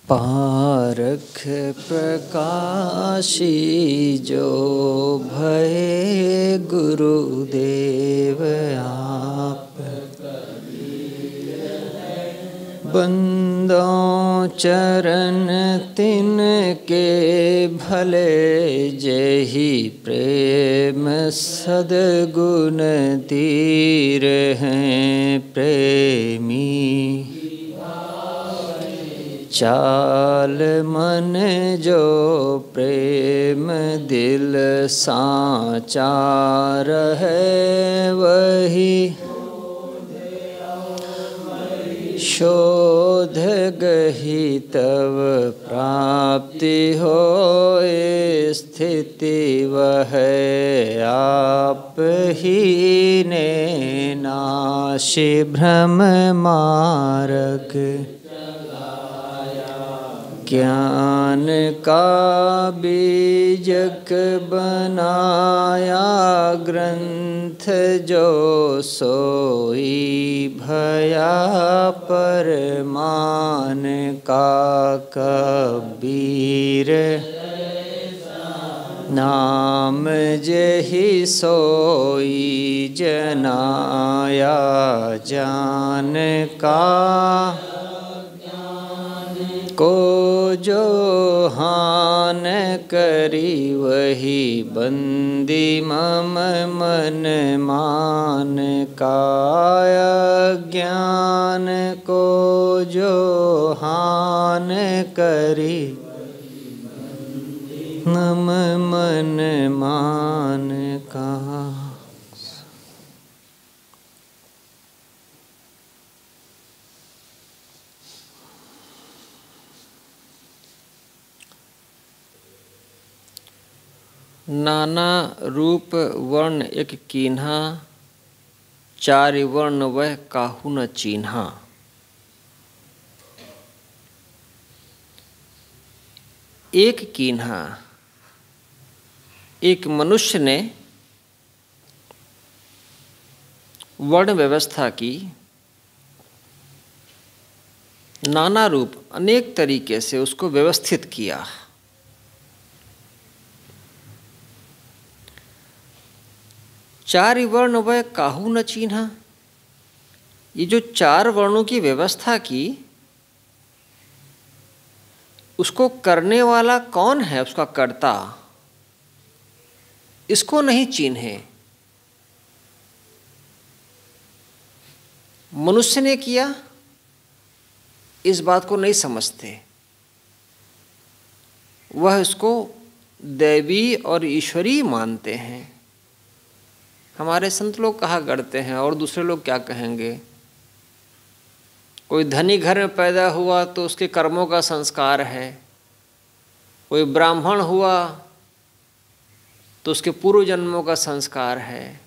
पारख प्रकाशी जो भये गुरुदेव आप, बंदों चरण तिनके भले जेहि प्रेम सद्गुण तीर हैं प्रेमी। चाल मन जो प्रेम दिल साचार है वही, शोध गही तब प्राप्ति होए स्थिति वह आप ही ने नाशि भ्रम मार्ग। ज्ञान का बीजक बनाया ग्रंथ जो सोई भया परमान का कबीर। नाम जहि सोई जनाया जान का, को जो हान करी वही बंदी मम मन मान का। ज्ञान को जो हान करी मम मन मान का। नाना रूप वर्ण एक कीन्हा, चारि वर्ण वह काहू न चीन्हा। एक कीन्हा, एक मनुष्य ने वर्ण व्यवस्था की, नाना रूप अनेक तरीके से उसको व्यवस्थित किया। चारि वर्ण वह काहू न चीन्हा। ये जो चार वर्णों की व्यवस्था की, उसको करने वाला कौन है, उसका कर्ता, इसको नहीं चिन्हे। मनुष्य ने किया, इस बात को नहीं समझते। वह इसको दैवी और ईश्वरी मानते हैं। हमारे संत लोग कहा करते हैं, और दूसरे लोग क्या कहेंगे। कोई धनी घर में पैदा हुआ तो उसके कर्मों का संस्कार है, कोई ब्राह्मण हुआ तो उसके पूर्व जन्मों का संस्कार है,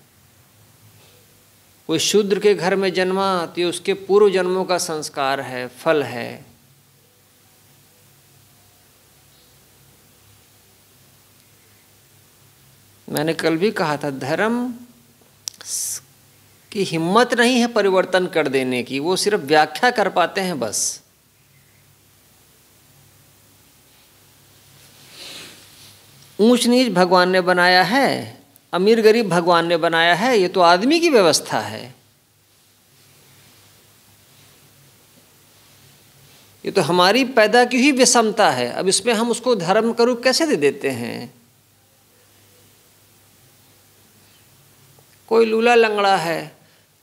कोई शूद्र के घर में जन्मा तो ये उसके पूर्व जन्मों का संस्कार है, फल है। मैंने कल भी कहा था, धर्म की हिम्मत नहीं है परिवर्तन कर देने की, वो सिर्फ व्याख्या कर पाते हैं बस। ऊंच नीच भगवान ने बनाया है, अमीर गरीब भगवान ने बनाया है, ये तो आदमी की व्यवस्था है। ये तो हमारी पैदा की ही विषमता है। अब इसमें हम उसको धर्म का रूप कैसे दे देते हैं। कोई लूला लंगड़ा है,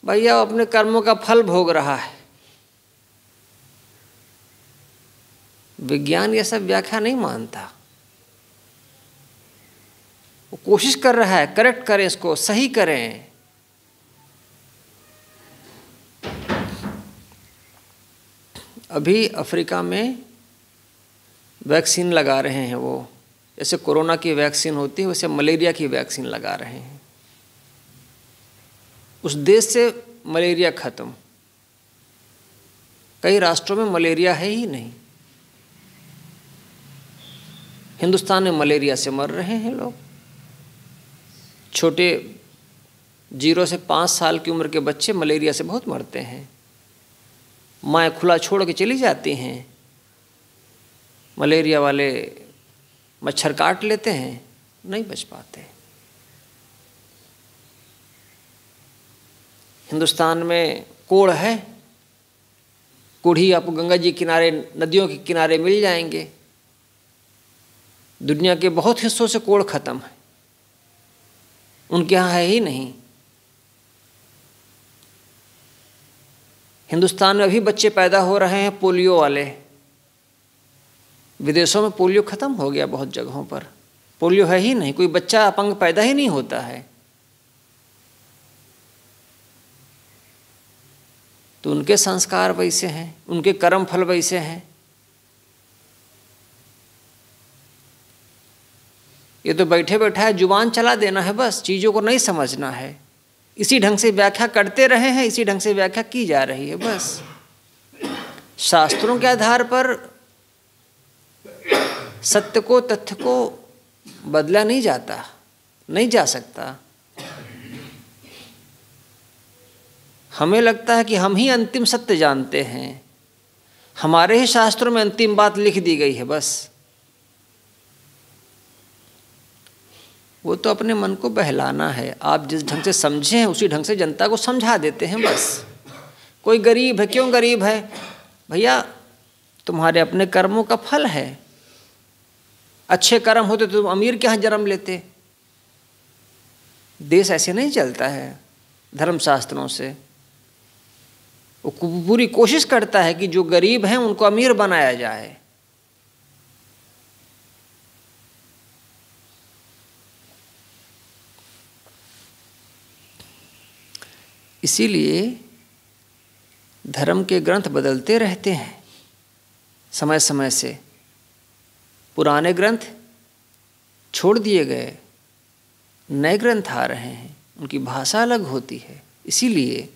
भैया अपने कर्मों का फल भोग रहा है। विज्ञान ये सब व्याख्या नहीं मानता। वो कोशिश कर रहा है करेक्ट करें, इसको सही करें। अभी अफ्रीका में वैक्सीन लगा रहे हैं। वो जैसे कोरोना की वैक्सीन होती है वैसे मलेरिया की वैक्सीन लगा रहे हैं। उस देश से मलेरिया खत्म। कई राष्ट्रों में मलेरिया है ही नहीं। हिंदुस्तान में मलेरिया से मर रहे हैं लोग। छोटे 0 से 5 साल की उम्र के बच्चे मलेरिया से बहुत मरते हैं। माएँ खुला छोड़ के चली जाती हैं। मलेरिया वाले मच्छर काट लेते हैं, नहीं बच पाते। हिंदुस्तान में कोढ़ है, कोढ़ी आपको गंगा जी किनारे, नदियों के किनारे मिल जाएंगे। दुनिया के बहुत हिस्सों से कोढ़ खत्म है, उनके यहाँ है ही नहीं। हिंदुस्तान में अभी बच्चे पैदा हो रहे हैं पोलियो वाले। विदेशों में पोलियो खत्म हो गया, बहुत जगहों पर पोलियो है ही नहीं, कोई बच्चा अपंग पैदा ही नहीं होता है। तो उनके संस्कार वैसे हैं, उनके कर्म फल वैसे हैं। ये तो बैठे बैठा जुबान चला देना है, बस चीज़ों को नहीं समझना है। इसी ढंग से व्याख्या करते रहे हैं, इसी ढंग से व्याख्या की जा रही है। बस शास्त्रों के आधार पर सत्य को, तथ्य को बदला नहीं जाता, नहीं जा सकता। हमें लगता है कि हम ही अंतिम सत्य जानते हैं, हमारे ही शास्त्रों में अंतिम बात लिख दी गई है। बस वो तो अपने मन को बहलाना है। आप जिस ढंग से समझे हैं उसी ढंग से जनता को समझा देते हैं। बस कोई गरीब है, क्यों गरीब है भैया? तुम्हारे अपने कर्मों का फल है। अच्छे कर्म होते तो तुम अमीर के यहाँ जन्म लेते। देश ऐसे नहीं चलता है धर्मशास्त्रों से। वो पूरी कोशिश करता है कि जो गरीब हैं उनको अमीर बनाया जाए। इसीलिए धर्म के ग्रंथ बदलते रहते हैं समय समय से। पुराने ग्रंथ छोड़ दिए गए, नए ग्रंथ आ रहे हैं, उनकी भाषा अलग होती है। इसीलिए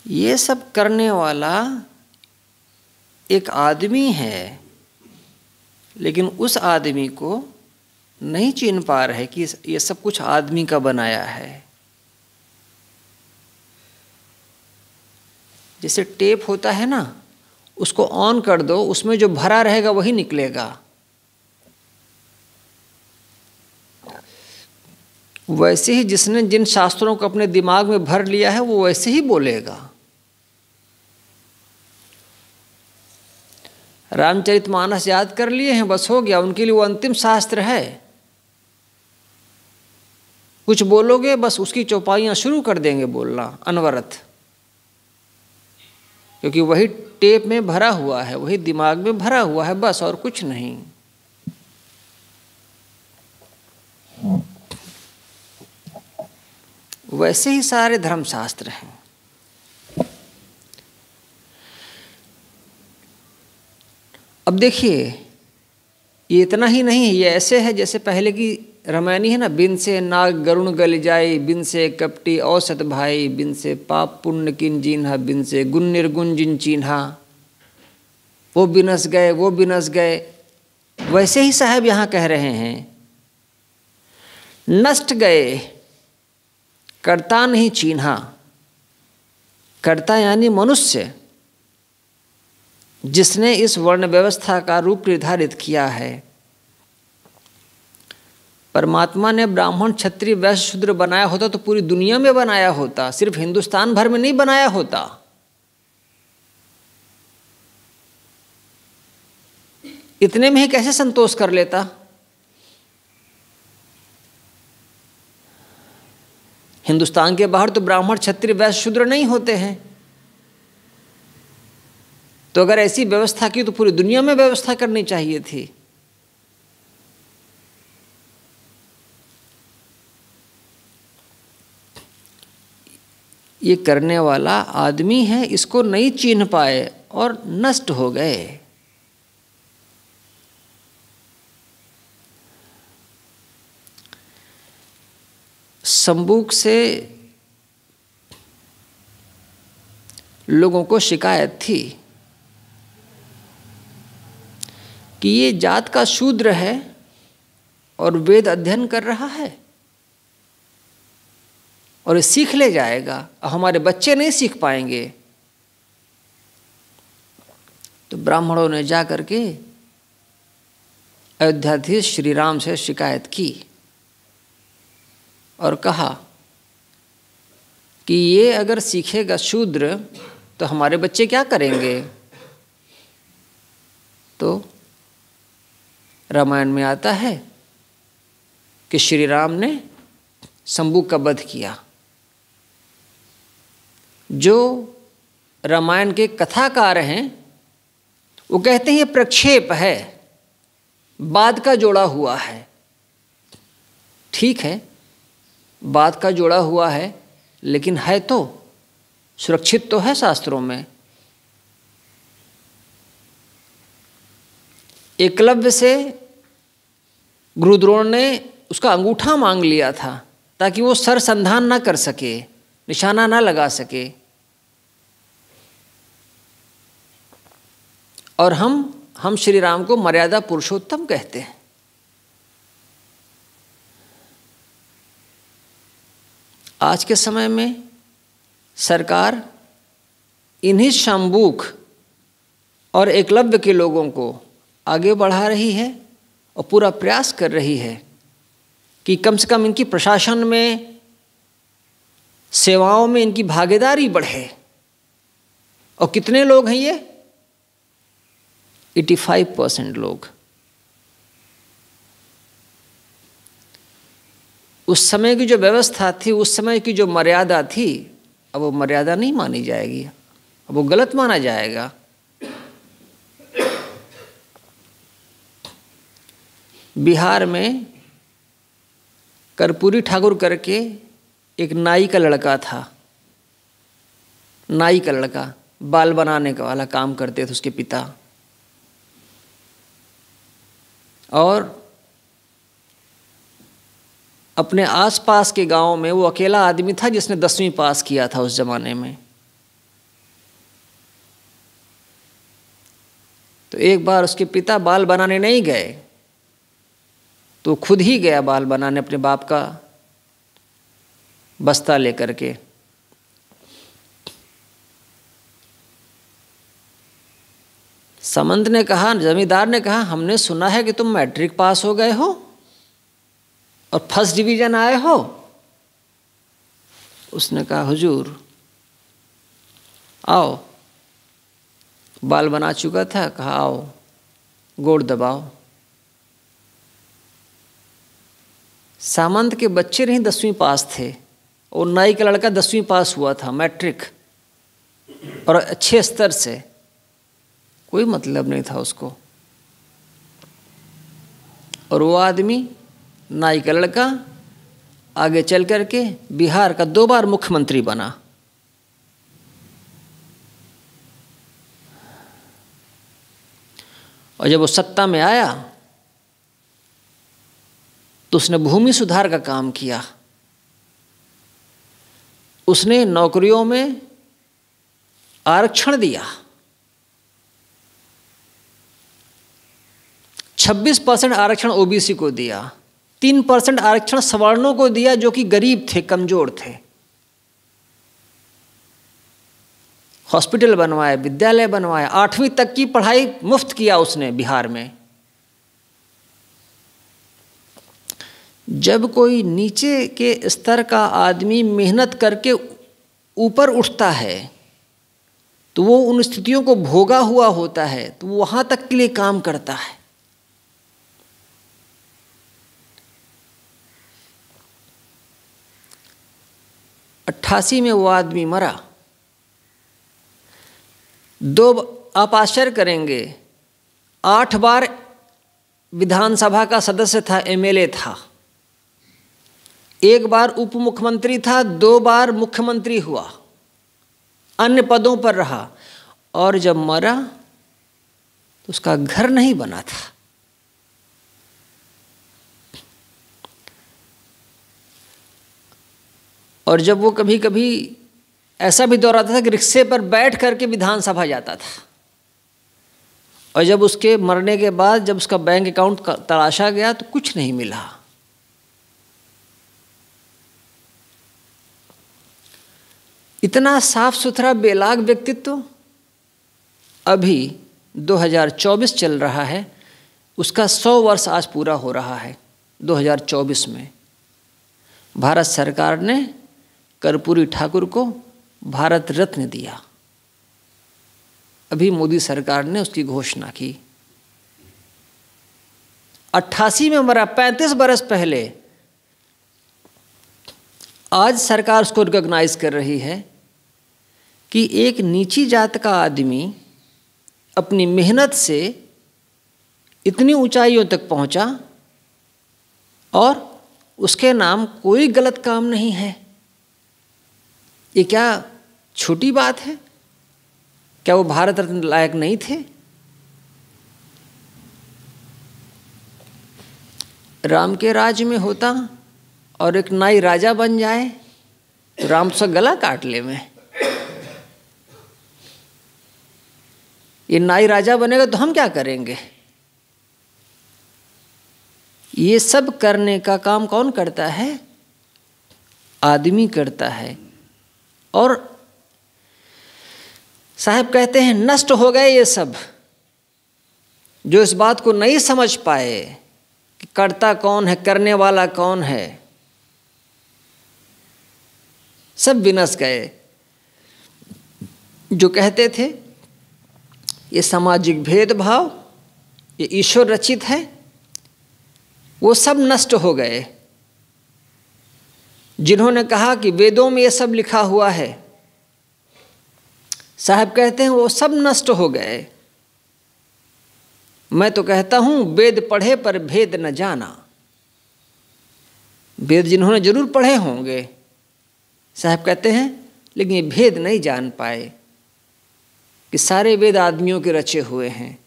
ये सब करने वाला एक आदमी है, लेकिन उस आदमी को नहीं चिन्ह पा रहे कि ये सब कुछ आदमी का बनाया है। जैसे टेप होता है ना, उसको ऑन कर दो, उसमें जो भरा रहेगा वही निकलेगा। वैसे ही जिसने जिन शास्त्रों को अपने दिमाग में भर लिया है वो वैसे ही बोलेगा। रामचरितमानस याद कर लिए हैं, बस हो गया, उनके लिए वो अंतिम शास्त्र है। कुछ बोलोगे बस उसकी चौपाइयाँ शुरू कर देंगे बोलना अनवरत, क्योंकि वही टेप में भरा हुआ है, वही दिमाग में भरा हुआ है, बस और कुछ नहीं। वैसे ही सारे धर्मशास्त्र हैं। अब देखिए, ये इतना ही नहीं है, ये ऐसे है जैसे पहले की रामायणी है ना, बिन से नाग गरुण गल जाई, बिन से कपटी औसत भाई, बिन से पाप पुण्य किन जीन्हा, बिन से गुण निर्गुण जिन चीन्हा, वो बिनस गए, वो बिनस गए। वैसे ही साहब यहाँ कह रहे हैं, नष्ट गए कर्ता नहीं चीन्हा। कर्ता यानी मनुष्य, जिसने इस वर्ण व्यवस्था का रूप निर्धारित किया है। परमात्मा ने ब्राह्मण क्षत्रिय वैश्य शूद्र बनाया होता तो पूरी दुनिया में बनाया होता, सिर्फ हिंदुस्तान भर में नहीं बनाया होता। इतने में ही कैसे संतोष कर लेता? हिंदुस्तान के बाहर तो ब्राह्मण क्षत्रिय वैश्य शूद्र नहीं होते हैं। तो अगर ऐसी व्यवस्था की तो पूरी दुनिया में व्यवस्था करनी चाहिए थी। ये करने वाला आदमी है, इसको नहीं चिन्ह पाए और नष्ट हो गए। संबूक से लोगों को शिकायत थी कि ये जात का शूद्र है और वेद अध्ययन कर रहा है। और ये सीख ले जाएगा, और हमारे बच्चे नहीं सीख पाएंगे। तो ब्राह्मणों ने जा करके अयोध्याधीश श्री राम से शिकायत की और कहा कि ये अगर सीखेगा शूद्र तो हमारे बच्चे क्या करेंगे। तो रामायण में आता है कि श्री राम ने शंभू का वध किया। जो रामायण के कथाकार हैं वो कहते हैं ये प्रक्षेप है, बाद का जोड़ा हुआ है। ठीक है, बाद का जोड़ा हुआ है, लेकिन है तो सुरक्षित तो है शास्त्रों में। एकलव्य से गुरुद्रोण ने उसका अंगूठा मांग लिया था ताकि वो सरसंधान ना कर सके, निशाना ना लगा सके। और हम श्री राम को मर्यादा पुरुषोत्तम कहते हैं। आज के समय में सरकार इन्हीं शंभूक और एकलव्य के लोगों को आगे बढ़ा रही है और पूरा प्रयास कर रही है कि कम से कम इनकी प्रशासन में, सेवाओं में इनकी भागीदारी बढ़े। और कितने लोग हैं ये? 85% लोग। उस समय की जो व्यवस्था थी, उस समय की जो मर्यादा थी, अब वो मर्यादा नहीं मानी जाएगी, अब वो गलत माना जाएगा। बिहार में कर्पूरी ठाकुर करके एक नाई का लड़का था। नाई का लड़का, बाल बनाने का वाला काम करते थे उसके पिता। और अपने आसपास के गांव में वो अकेला आदमी था जिसने 10वीं पास किया था उस जमाने में। तो एक बार उसके पिता बाल बनाने नहीं गए तो खुद ही गया बाल बनाने, अपने बाप का बस्ता लेकर के। सामंत ने कहा, जमींदार ने कहा, हमने सुना है कि तुम मैट्रिक पास हो गए हो और फर्स्ट डिवीजन आए हो। उसने कहा, हुजूर आओ। बाल बना चुका था, कहा आओ गोड़ दबाओ। सामंत के बच्चे नहीं 10वीं पास थे, और नाई का लड़का 10वीं पास हुआ था, मैट्रिक, और अच्छे स्तर से। कोई मतलब नहीं था उसको। और वो आदमी, नाई का लड़का, आगे चल करके बिहार का 2 बार मुख्यमंत्री बना। और जब वो सत्ता में आया तो उसने भूमि सुधार का काम किया। उसने नौकरियों में आरक्षण दिया। 26% आरक्षण ओबीसी को दिया, 3% आरक्षण सवर्णों को दिया जो कि गरीब थे, कमजोर थे। हॉस्पिटल बनवाए, विद्यालय बनवाए, 8वीं तक की पढ़ाई मुफ्त किया उसने बिहार में। जब कोई नीचे के स्तर का आदमी मेहनत करके ऊपर उठता है तो वो उन स्थितियों को भोगा हुआ होता है, तो वो वहाँ तक के लिए काम करता है। अट्ठासी में वो आदमी मरा। आप आश्चर्य करेंगे, 8 बार विधानसभा का सदस्य था, एमएलए था, 1 बार उप मुख्यमंत्री था, 2 बार मुख्यमंत्री हुआ, अन्य पदों पर रहा। और जब मरा तो उसका घर नहीं बना था। और जब वो कभी कभी ऐसा भी दौर आता था कि रिक्शे पर बैठ करके विधानसभा जाता था। और जब उसके मरने के बाद जब उसका बैंक अकाउंट तलाशा गया तो कुछ नहीं मिला। इतना साफ सुथरा बेलाग व्यक्तित्व अभी 2024 चल रहा है, उसका 100 वर्ष आज पूरा हो रहा है। 2024 में भारत सरकार ने कर्पूरी ठाकुर को भारत रत्न दिया। अभी मोदी सरकार ने उसकी घोषणा की। 88 में मरा, 35 बरस पहले। आज सरकार उसको रिकॉग्नाइज कर रही है कि एक नीची जात का आदमी अपनी मेहनत से इतनी ऊंचाइयों तक पहुंचा और उसके नाम कोई गलत काम नहीं है। ये क्या छोटी बात है? क्या वो भारत रत्न लायक नहीं थे? राम के राज्य में होता और एक नाई राजा बन जाए तो राम तो गला काट ले में। ये नाई राजा बनेगा तो हम क्या करेंगे? ये सब करने का काम कौन करता है? आदमी करता है। और साहब कहते हैं नष्ट हो गए ये सब, जो इस बात को नहीं समझ पाए कि करता कौन है, करने वाला कौन है, सब विनष्ट गए। जो कहते थे ये सामाजिक भेदभाव ये ईश्वर रचित है, वो सब नष्ट हो गए। जिन्होंने कहा कि वेदों में ये सब लिखा हुआ है, साहब कहते हैं वो सब नष्ट हो गए। मैं तो कहता हूं वेद पढ़े पर भेद न जाना। वेद जिन्होंने जरूर पढ़े होंगे, साहब कहते हैं, लेकिन ये भेद नहीं जान पाए कि सारे वेद आदमियों के रचे हुए हैं,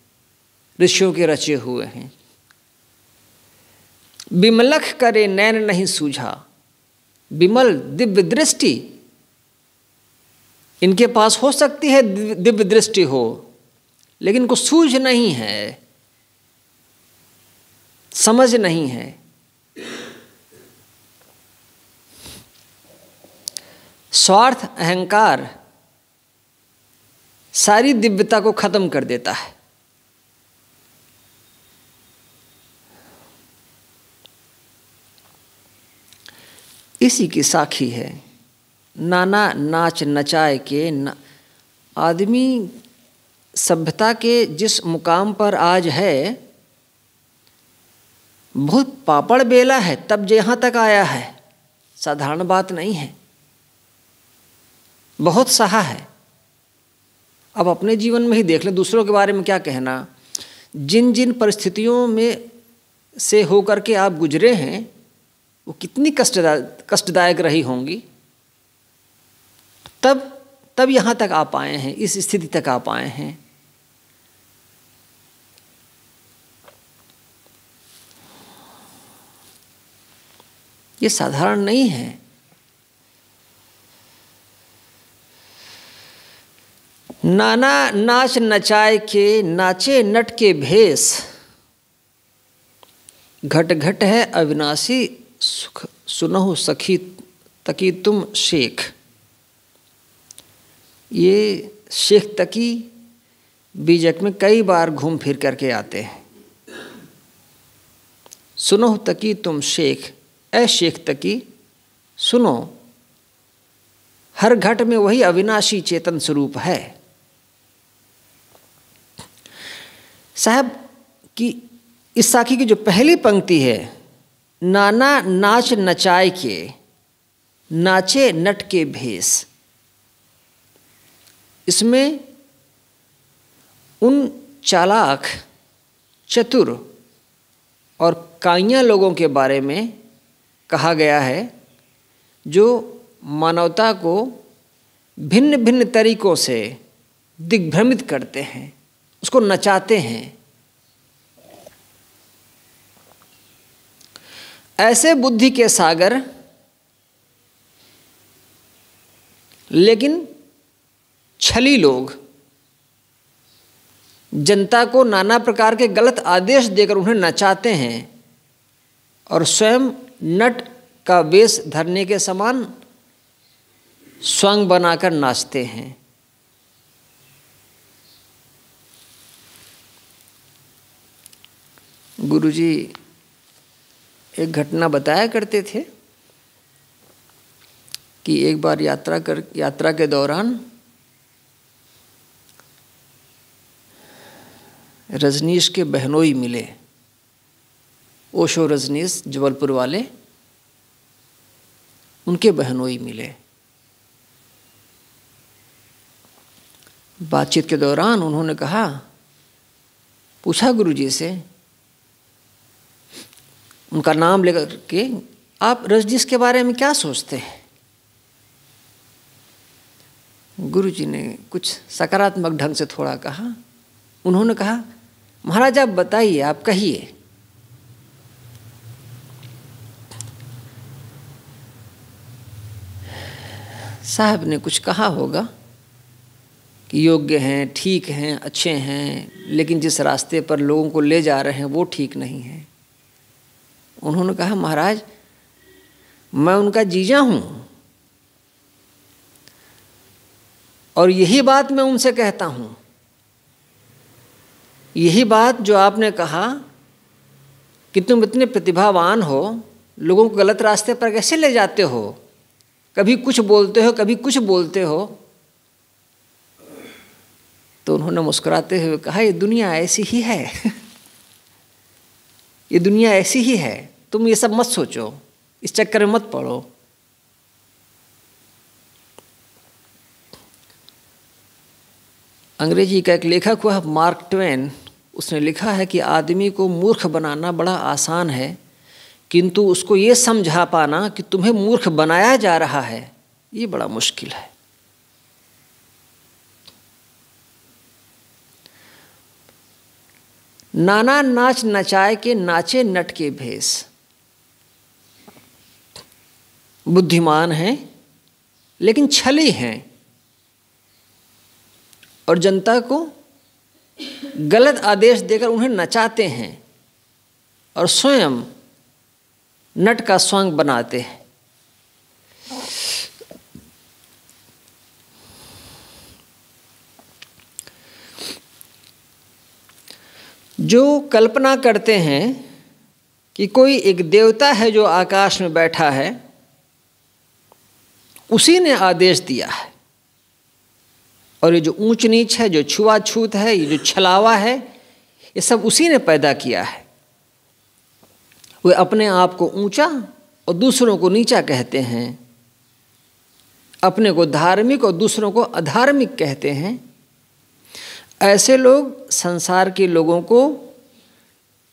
ऋषियों के रचे हुए हैं। विमलख करे नैन नहीं सूझा, विमल दिव्य दृष्टि इनके पास हो सकती है, दिव्य दृष्टि हो, लेकिन इनको सूझ नहीं है, समझ नहीं है। स्वार्थ अहंकार सारी दिव्यता को खत्म कर देता है। इसी की साखी है नाना नाच नचाए के आदमी सभ्यता के जिस मुकाम पर आज है, बहुत पापड़ बेला है तब यहाँ तक आया है। साधारण बात नहीं है, बहुत सहा है। अब अपने जीवन में ही देख लें, दूसरों के बारे में क्या कहना। जिन जिन परिस्थितियों में से होकर के आप गुजरे हैं वो कितनी कष्टदायक रही होंगी, तब यहाँ तक आ पाए हैं, इस स्थिति तक आ पाए हैं। ये साधारण नहीं है। नाना नाच नचाए के नाचे नट के भेष, घट घट है अविनाशी सुख सुनहु सखी तकी तुम शेख। ये शेख तकी बीजक में कई बार घूम फिर करके आते हैं। सुनो तकी तुम शेख, ऐ शेख तकी सुनो। हर घट में वही अविनाशी चेतन स्वरूप है। साहब की इस साखी की जो पहली पंक्ति है, नाना नाच नचाए के नाचे नट के भेष, इसमें उन चालाक चतुर और काइयाँ लोगों के बारे में कहा गया है जो मानवता को भिन्न भिन्न तरीकों से दिग्भ्रमित करते हैं, उसको नचाते हैं। ऐसे बुद्धि के सागर, लेकिन छली लोग जनता को नाना प्रकार के गलत आदेश देकर उन्हें नचाते हैं और स्वयं नट का वेश धरने के समान स्वांग बनाकर नाचते हैं। गुरुजी एक घटना बताया करते थे कि एक बार यात्रा के दौरान रजनीश के बहनोई मिले, ओशो रजनीश जबलपुर वाले, उनके बहनोई मिले। बातचीत के दौरान उन्होंने कहा, पूछा गुरुजी से, उनका नाम लेकर के, आप रजनीश के बारे में क्या सोचते हैं? गुरुजी ने कुछ सकारात्मक ढंग से थोड़ा कहा। उन्होंने कहा, महाराज आप बताइए, आप कहिए। साहब ने कुछ कहा होगा कि योग्य हैं, ठीक हैं, अच्छे हैं, लेकिन जिस रास्ते पर लोगों को ले जा रहे हैं वो ठीक नहीं है। उन्होंने कहा, महाराज मैं उनका जीजा हूं और यही बात मैं उनसे कहता हूं। यही बात जो आपने कहा कि तुम इतने प्रतिभावान हो, लोगों को गलत रास्ते पर कैसे ले जाते हो, कभी कुछ बोलते हो, कभी कुछ बोलते हो। तो उन्होंने मुस्कुराते हुए कहा, ये दुनिया ऐसी ही है। ये दुनिया ऐसी ही है, तुम ये सब मत सोचो, इस चक्कर में मत पड़ो। अंग्रेजी का एक लेखक हुआ मार्क ट्वेन, उसने लिखा है कि आदमी को मूर्ख बनाना बड़ा आसान है, किंतु उसको ये समझा पाना कि तुम्हें मूर्ख बनाया जा रहा है, ये बड़ा मुश्किल है। नाना नाच नचाए के नाचे नट के भेष। बुद्धिमान हैं लेकिन छली हैं और जनता को गलत आदेश देकर उन्हें नचाते हैं और स्वयं नट का स्वांग बनाते हैं। जो कल्पना करते हैं कि कोई एक देवता है जो आकाश में बैठा है, उसी ने आदेश दिया है, और ये जो ऊंच नीच है, जो छुआछूत है, ये जो छलावा है, ये सब उसी ने पैदा किया है। वे अपने आप को ऊंचा और दूसरों को नीचा कहते हैं, अपने को धार्मिक और दूसरों को अधार्मिक कहते हैं। ऐसे लोग संसार के लोगों को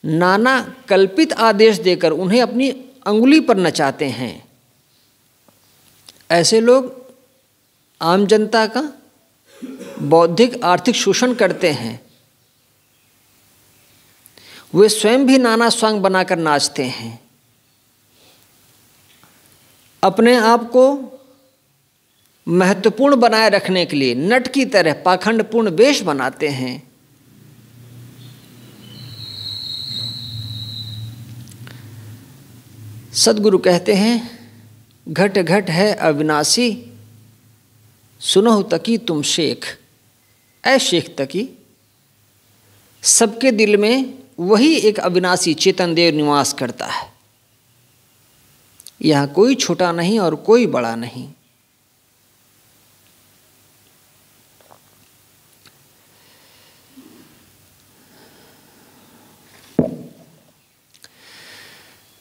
नाना कल्पित आदेश देकर उन्हें अपनी अंगुली पर नचाते हैं। ऐसे लोग आम जनता का बौद्धिक आर्थिक शोषण करते हैं। वे स्वयं भी नाना स्वांग बनाकर नाचते हैं, अपने आप को महत्वपूर्ण बनाए रखने के लिए नट की तरह पाखंडपूर्ण वेश बनाते हैं। सद्गुरु कहते हैं, घट घट है अविनाशी, सुनो तकी तुम शेख। ऐ शेख तकी, सबके दिल में वही एक अविनाशी चेतन देव निवास करता है। यहाँ कोई छोटा नहीं और कोई बड़ा नहीं।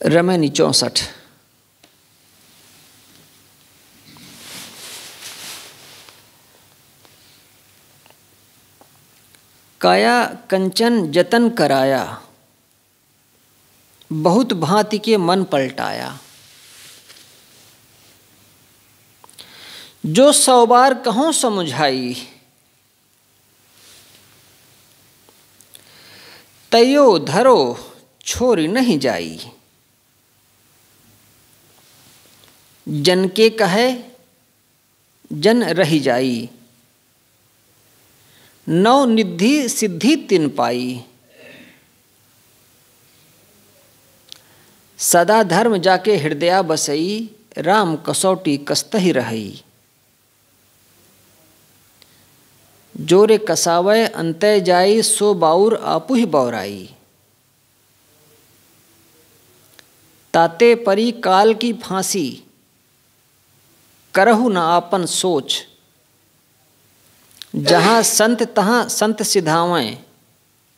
रमैनी 64। काया कंचन जतन कराया, बहुत भांति के मन पलटाया। जो 100 बार कहों समुझाई, तैयो धरो छोरी नहीं जाई। जन के कहे जन रही जाई, नौ निधि सिद्धि तिन पाई। सदा धर्म जाके हृदया बसई, राम कसौटी कस्तहि रहई। जोरे कसावय अंतय जाई सो बाउर आपु ही बौराई। ताते परी काल की फांसी करहु न आपन सोच। जहाँ संत तहाँ संत सिधावें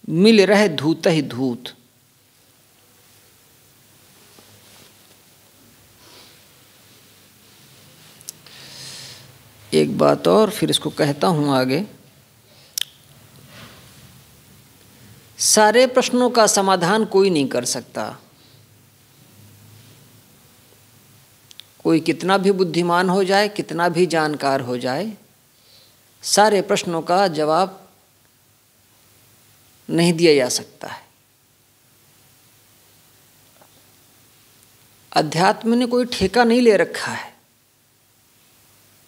मिल रहे धूत ही धूत। एक बात और फिर इसको कहता हूँ आगे। सारे प्रश्नों का समाधान कोई नहीं कर सकता। कोई कितना भी बुद्धिमान हो जाए, कितना भी जानकार हो जाए, सारे प्रश्नों का जवाब नहीं दिया जा सकता है। अध्यात्म ने कोई ठेका नहीं ले रखा है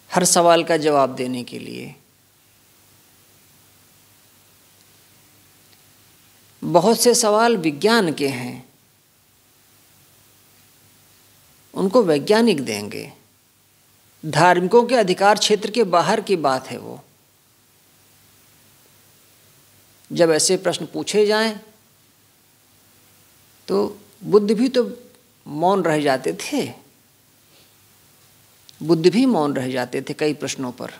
हर सवाल का जवाब देने के लिए। बहुत से सवाल विज्ञान के हैं, उनको वैज्ञानिक देंगे। धार्मिकों के अधिकार क्षेत्र के बाहर की बात है वो। जब ऐसे प्रश्न पूछे जाएं तो बुद्ध भी तो मौन रह जाते थे। बुद्ध भी मौन रह जाते थे कई प्रश्नों पर।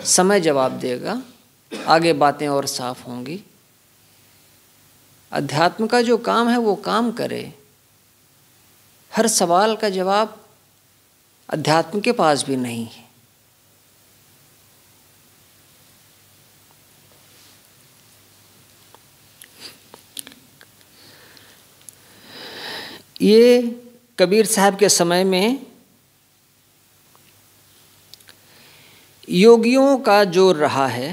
समय जवाब देगा, आगे बातें और साफ होंगी। अध्यात्म का जो काम है वो काम करे। हर सवाल का जवाब अध्यात्म के पास भी नहीं है। ये कबीर साहब के समय में योगियों का जोर रहा है।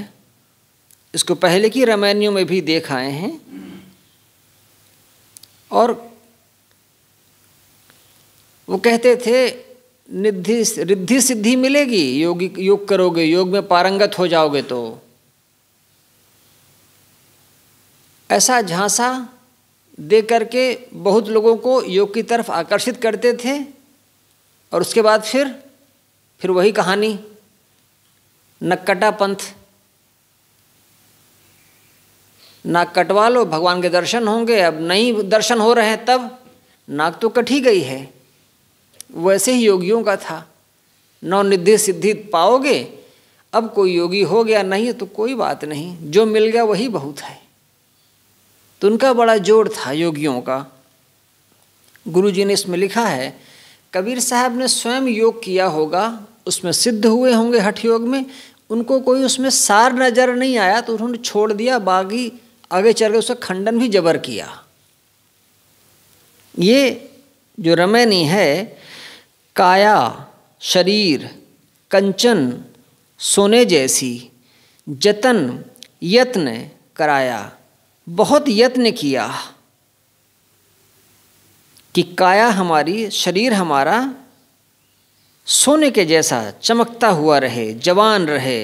इसको पहले की रामायणों में भी देख आए हैं। और वो कहते थे रिद्धि सिद्धि मिलेगी, योग करोगे, योग में पारंगत हो जाओगे तो। ऐसा झांसा दे करके बहुत लोगों को योग की तरफ आकर्षित करते थे। और उसके बाद फिर वही कहानी, नक्कटा पंथ। नाक कटवा लो, भगवान के दर्शन होंगे। अब नहीं दर्शन हो रहे हैं तब नाक तो कट ही गई है। वैसे ही योगियों का था, नवनिधि सिद्धि पाओगे। अब कोई योगी हो गया नहीं है तो कोई बात नहीं, जो मिल गया वही बहुत है। तो उनका बड़ा जोर था योगियों का। गुरुजी ने इसमें लिखा है, कबीर साहब ने स्वयं योग किया होगा, उसमें सिद्ध हुए होंगे हठ योग में। उनको कोई उसमें सार नजर नहीं आया तो उन्होंने छोड़ दिया, बागी आगे चल के उसका खंडन भी जबर किया। ये जो रमैनी है, काया शरीर कंचन सोने जैसी, जतन यत्न कराया। बहुत यत्न किया कि काया हमारी, शरीर हमारा सोने के जैसा चमकता हुआ रहे, जवान रहे।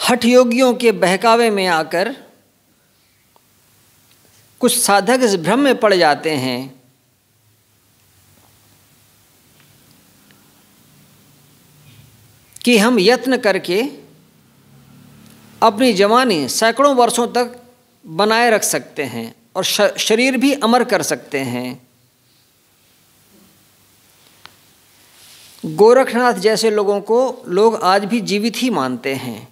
हठ योगियों के बहकावे में आकर कुछ साधक इस भ्रम में पड़ जाते हैं कि हम यत्न करके अपनी जवानी सैकड़ों वर्षों तक बनाए रख सकते हैं और शरीर भी अमर कर सकते हैं। गोरखनाथ जैसे लोगों को लोग आज भी जीवित ही मानते हैं।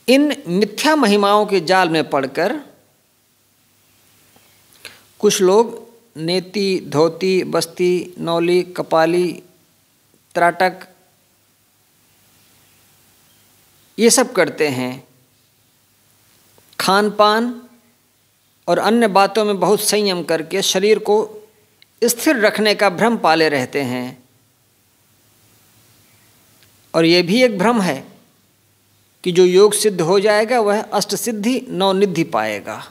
इन मिथ्या महिमाओं के जाल में पड़कर कुछ लोग नेति, धोती, बस्ती, नौली, कपाली, त्राटक ये सब करते हैं। खान पान और अन्य बातों में बहुत संयम करके शरीर को स्थिर रखने का भ्रम पाले रहते हैं। और ये भी एक भ्रम है कि जो योग सिद्ध हो जाएगा वह अष्ट सिद्धि नवनिधि पाएगा।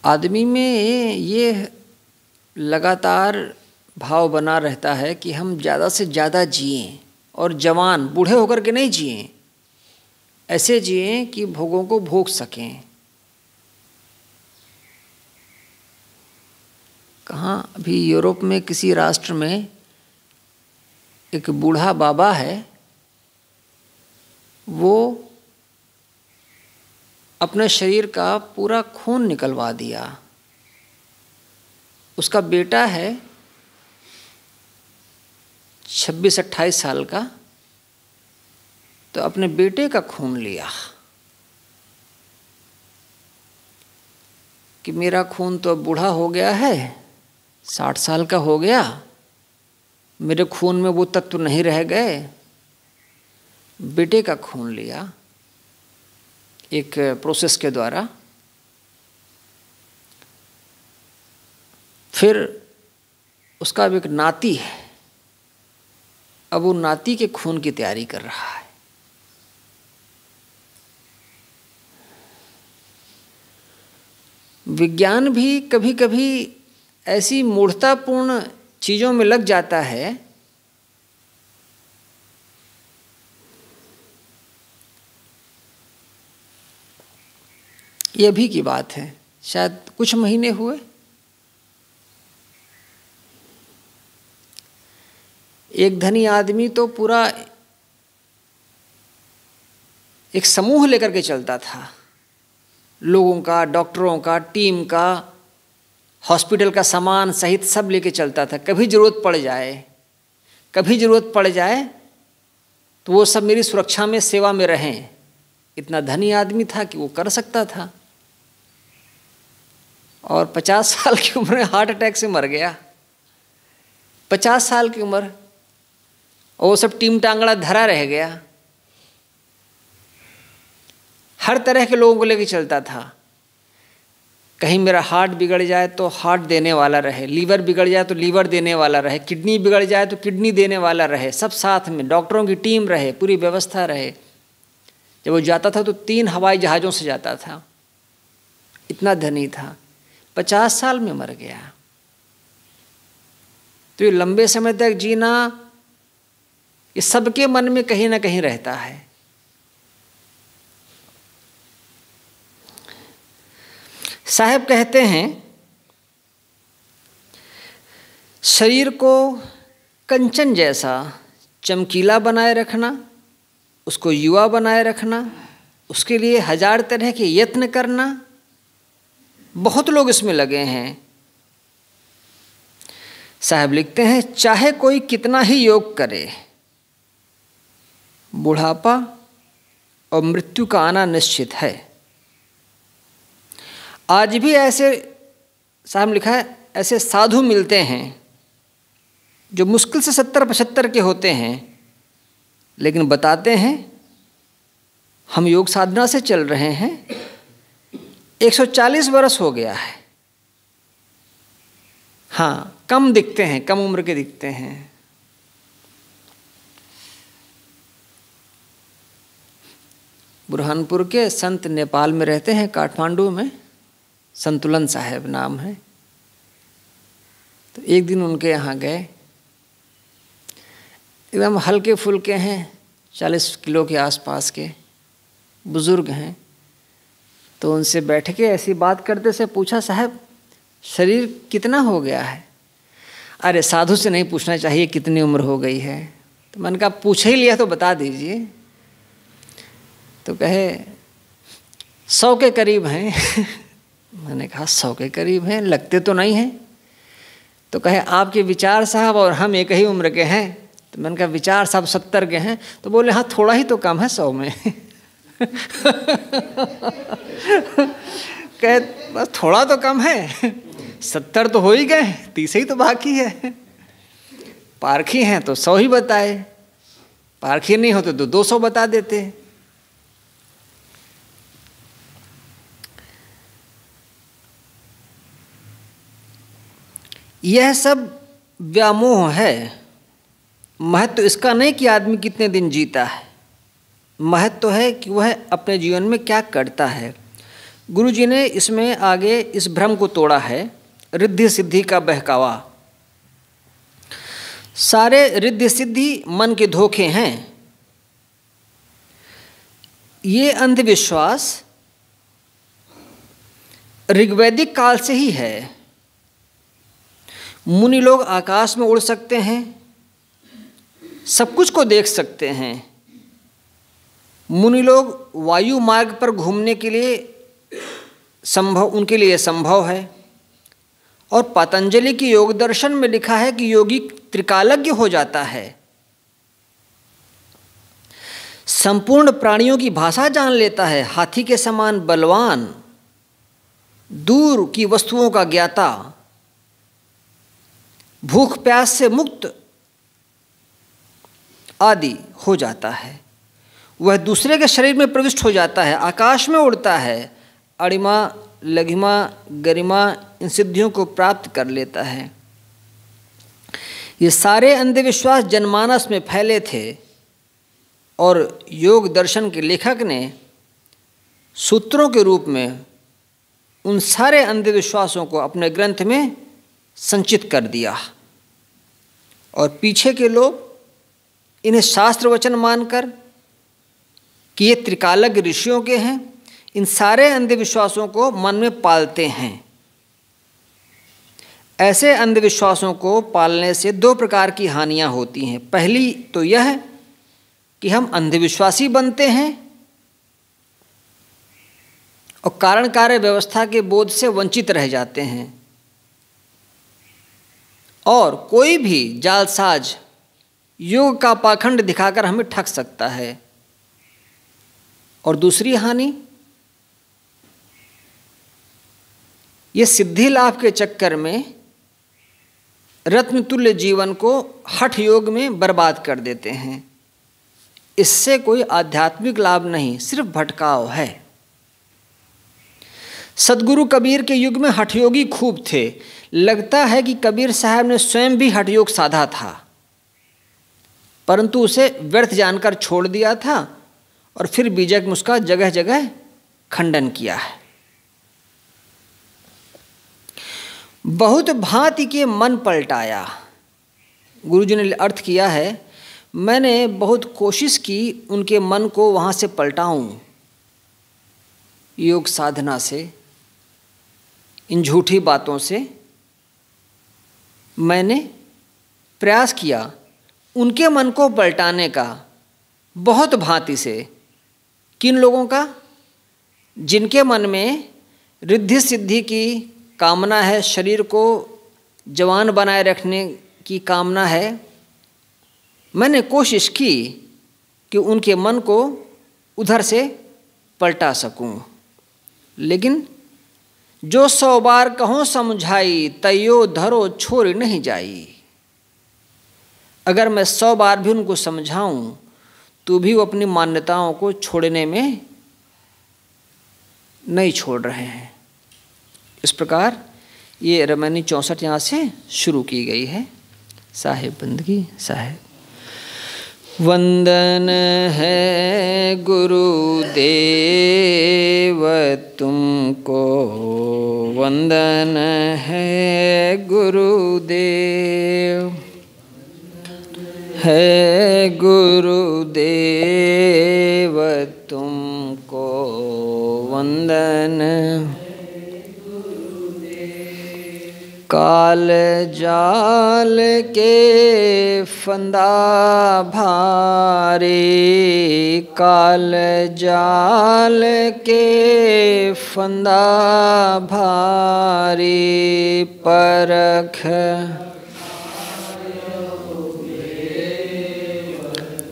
आदमी में ये लगातार भाव बना रहता है कि हम ज़्यादा से ज़्यादा जिएं और जवान बूढ़े होकर के नहीं जिएं, ऐसे जिएं कि भोगों को भोग सकें। कहाँ अभी यूरोप में किसी राष्ट्र में एक बूढ़ा बाबा है, वो अपने शरीर का पूरा खून निकलवा दिया। उसका बेटा है 26-28 साल का, तो अपने बेटे का खून लिया कि मेरा खून तो बूढ़ा हो गया है, 60 साल का हो गया, मेरे खून में वो तत्व नहीं रह गए। बेटे का खून लिया एक प्रोसेस के द्वारा। फिर उसका अब एक नाती है, अब वो नाती के खून की तैयारी कर रहा है। विज्ञान भी कभी कभी ऐसी मूढ़तापूर्ण चीज़ों में लग जाता है ये अभी की बात है, शायद कुछ महीने हुए, एक धनी आदमी तो पूरा एक समूह लेकर के चलता था, लोगों का, डॉक्टरों का, टीम का, हॉस्पिटल का सामान सहित सब लेके चलता था। कभी ज़रूरत पड़ जाए तो वो सब मेरी सुरक्षा में, सेवा में रहें। इतना धनी आदमी था कि वो कर सकता था। और 50 साल की उम्र में हार्ट अटैक से मर गया। 50 साल की उम्र, और वो सब टीम टांगड़ा धरा रह गया। हर तरह के लोगों को लेकर चलता था। कहीं मेरा हार्ट बिगड़ जाए तो हार्ट देने वाला रहे, लीवर बिगड़ जाए तो लीवर देने वाला रहे, किडनी बिगड़ जाए तो किडनी देने वाला रहे, सब साथ में, डॉक्टरों की टीम रहे, पूरी व्यवस्था रहे। जब वो जाता था तो 3 हवाई जहाज़ों से जाता था, इतना धनी था। 50 साल में मर गया। तो ये लंबे समय तक जीना, ये सबके मन में कहीं ना कहीं रहता है। साहब कहते हैं, शरीर को कंचन जैसा चमकीला बनाए रखना, उसको युवा बनाए रखना, उसके लिए 1000 तरह के यत्न करना, बहुत लोग इसमें लगे हैं। साहब लिखते हैं, चाहे कोई कितना ही योग करे, बुढ़ापा और मृत्यु का आना निश्चित है। आज भी ऐसे, साहब लिखा है, ऐसे साधु मिलते हैं जो मुश्किल से 70-75 के होते हैं, लेकिन बताते हैं हम योग साधना से चल रहे हैं, 140 वर्ष हो गया है। हाँ, कम दिखते हैं, कम उम्र के दिखते हैं। बुरहानपुर के संत नेपाल में रहते हैं, काठमांडू में, संतुलन साहब नाम है। तो एक दिन उनके यहाँ गए, एकदम हल्के फुल्के हैं, 40 किलो के आसपास के बुज़ुर्ग हैं। तो उनसे बैठ के ऐसी बात करते से पूछा, साहब शरीर कितना हो गया है? अरे साधु से नहीं पूछना चाहिए कितनी उम्र हो गई है। तो मैंने कहा पूछ ही लिया तो बता दीजिए। तो कहे 100 के करीब हैं। मैंने कहा 100 के करीब हैं, लगते तो नहीं हैं। तो कहे आपके विचार साहब और हम एक ही उम्र के हैं। तो मैंने कहा विचार साहब 70 के हैं। तो बोले हाँ थोड़ा ही तो कम है 100 में। कहे बस थोड़ा तो कम है, 70 तो हो ही गए, 30 ही तो बाकी है। पारखी हैं तो 100 ही बताए, पारखी नहीं होते तो 200 बता देते। यह सब व्यामोह है। महत्व इसका नहीं कि आदमी कितने दिन जीता है, महत्व है कि वह अपने जीवन में क्या करता है। गुरु जी ने इसमें आगे इस भ्रम को तोड़ा है रिद्धि सिद्धि का बहकावा। सारे रिद्धि सिद्धि मन के धोखे हैं। ये अंधविश्वास ऋग्वैदिक काल से ही है। मुनि लोग आकाश में उड़ सकते हैं, सब कुछ को देख सकते हैं। मुनि लोग वायु मार्ग पर घूमने के लिए उनके लिए संभव है। और पतंजलि की योग दर्शन में लिखा है कि योगी त्रिकालज्ञ हो जाता है, संपूर्ण प्राणियों की भाषा जान लेता है, हाथी के समान बलवान, दूर की वस्तुओं का ज्ञाता, भूख प्यास से मुक्त आदि हो जाता है। वह दूसरे के शरीर में प्रविष्ट हो जाता है, आकाश में उड़ता है, अणिमा लघिमा गरिमा इन सिद्धियों को प्राप्त कर लेता है। ये सारे अंधविश्वास जनमानस में फैले थे और योग दर्शन के लेखक ने सूत्रों के रूप में उन सारे अंधविश्वासों को अपने ग्रंथ में संचित कर दिया। और पीछे के लोग इन्हें शास्त्र वचन मानकर कि ये त्रिकालज्ञ ऋषियों के हैं, इन सारे अंधविश्वासों को मन में पालते हैं। ऐसे अंधविश्वासों को पालने से दो प्रकार की हानियां होती हैं। पहली तो यह कि हम अंधविश्वासी बनते हैं और कारण कार्य व्यवस्था के बोध से वंचित रह जाते हैं, और कोई भी जालसाज योग का पाखंड दिखाकर हमें ठग सकता है। और दूसरी हानि, ये सिद्धि लाभ के चक्कर में रत्नतुल्य जीवन को हठ योग में बर्बाद कर देते हैं। इससे कोई आध्यात्मिक लाभ नहीं, सिर्फ भटकाव है। सदगुरु कबीर के युग में हठयोगी खूब थे। लगता है कि कबीर साहब ने स्वयं भी हठयोग साधा था, परंतु उसे व्यर्थ जानकर छोड़ दिया था और फिर बीजक में उसका जगह जगह खंडन किया है। बहुत भांति के मन पलटाया। गुरुजी ने अर्थ किया है, मैंने बहुत कोशिश की उनके मन को वहाँ से पलटाऊं योग साधना से, इन झूठी बातों से मैंने प्रयास किया उनके मन को पलटाने का, बहुत भांति से। किन लोगों का? जिनके मन में रिद्धि सिद्धि की कामना है, शरीर को जवान बनाए रखने की कामना है। मैंने कोशिश की कि उनके मन को उधर से पलटा सकूं, लेकिन जो 100 बार कहो समझाई, तैयो धरो छोड़ नहीं जाई। अगर मैं 100 बार भी उनको समझाऊं तो भी वो अपनी मान्यताओं को छोड़ने में नहीं छोड़ रहे हैं। इस प्रकार ये रामायणी 64 यहाँ से शुरू की गई है। साहेब बंदगी साहेब। वंदन है गुरुदेव तुमको, वंदन है गुरुदेव, है गुरुदेव तुमको वंदन। काल जाल के फंदा भारी, काल जाल के फंदा भारी, परख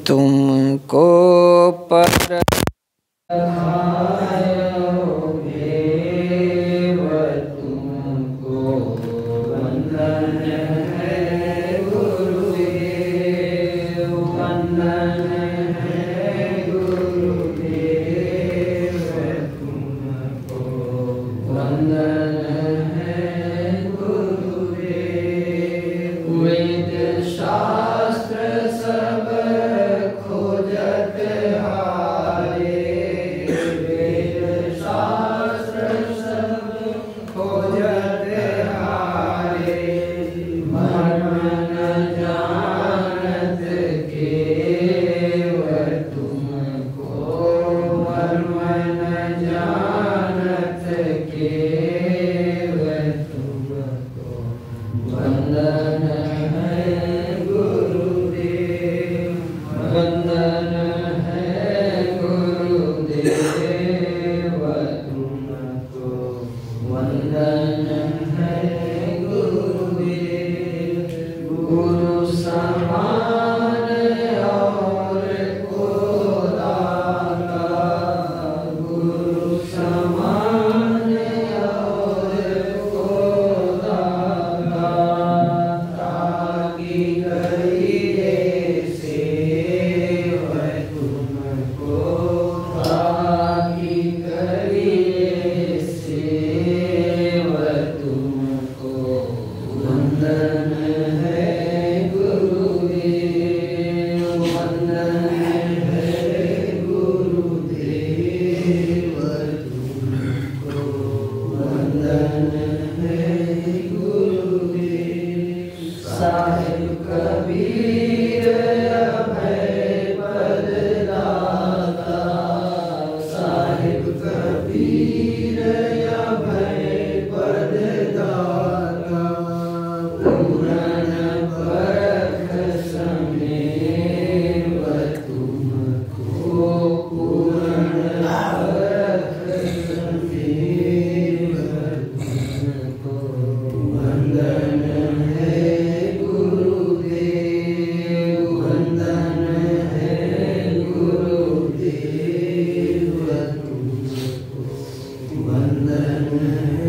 तुमको परख शास्त्र सब खोजत हारी, वंदन है